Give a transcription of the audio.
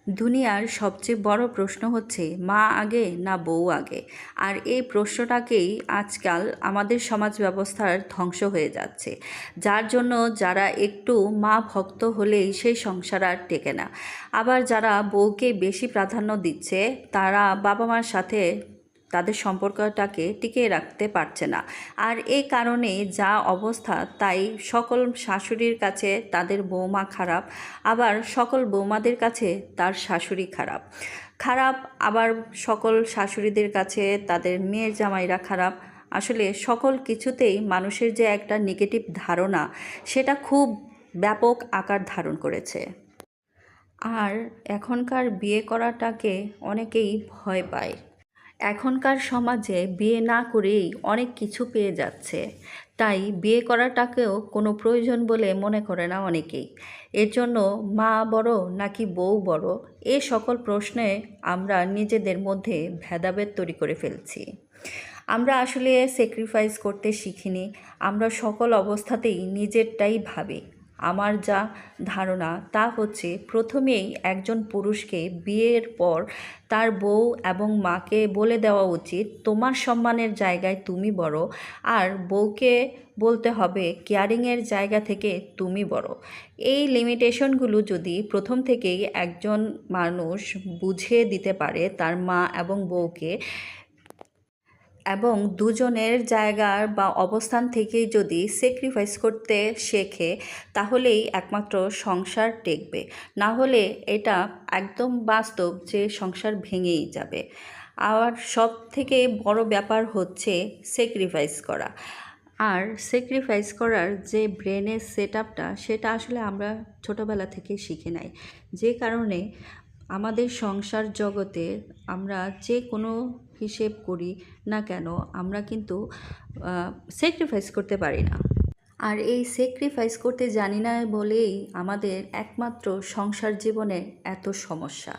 দুনিয়ার সবচেয়ে বড় প্রশ্ন হচ্ছে মা আগে না বউ আগে। আর এই প্রশ্নটাকেই আজকাল আমাদের সমাজ ব্যবস্থার ধ্বংস হয়ে যাচ্ছে, যার জন্য যারা একটু মা ভক্ত হলেই সেই সংসার আর টেকে না। আবার যারা বউকে বেশি প্রাধান্য দিচ্ছে তারা বাবা মার সাথে তাদের সম্পর্কটাকে টিকিয়ে রাখতে পারছে না। আর এই কারণে যা অবস্থা, তাই সকল শাশুড়ির কাছে তাদের বৌমা খারাপ, আবার সকল বৌমাদের কাছে তার শাশুড়ি খারাপ খারাপ আবার সকল শাশুড়িদের কাছে তাদের মেয়ের জামাইরা খারাপ। আসলে সকল কিছুতেই মানুষের যে একটা নেগেটিভ ধারণা, সেটা খুব ব্যাপক আকার ধারণ করেছে। আর এখনকার বিয়ে করাটাকে অনেকেই ভয় পায়। এখনকার সমাজে বিয়ে না করেই অনেক কিছু পেয়ে যাচ্ছে, তাই বিয়ে করাটাকেও কোনো প্রয়োজন বলে মনে করে না অনেকেই। এর জন্য মা বড় নাকি বউ বড়, এ সকল প্রশ্নে আমরা নিজেদের মধ্যে ভেদাভেদ তৈরি করে ফেলছি। আমরা আসলে স্যাক্রিফাইস করতে শিখিনি। আমরা সকল অবস্থাতেই নিজেরটাই ভাবি। আমার যা ধারণা তা হচ্ছে, প্রথমেই একজন পুরুষকে বিয়ের পর তার বউ এবং মাকে বলে দেওয়া উচিত তোমার সম্মানের জায়গায় তুমি বড়, আর বউকে বলতে হবে কেয়ারিংয়ের জায়গা থেকে তুমি বড়। এই লিমিটেশনগুলো যদি প্রথম থেকেই একজন মানুষ বুঝিয়ে দিতে পারে তার মা এবং বউকে, এবং দুজনের জায়গার বা অবস্থান থেকেই যদি স্যাক্রিফাইস করতে শেখে, তাহলেই একমাত্র সংসার টেকবে। না হলে এটা একদম বাস্তব যে সংসার ভেঙেই যাবে। আর সব থেকে বড় ব্যাপার হচ্ছে স্যাক্রিফাইস করা। আর স্যাক্রিফাইস করার যে ব্রেনের সেট আপটা, সেটা আসলে আমরা ছোটোবেলা থেকে শিখে নাই, যে কারণে আমাদের সংসার জগতে আমরা যে কোনো হিসেব করি না কেন, আমরা কিন্তু স্যাক্রিফাইস করতে পারি না। আর এই স্যাক্রিফাইস করতে জানি না বলেই আমাদের একমাত্র সংসার জীবনে এত সমস্যা।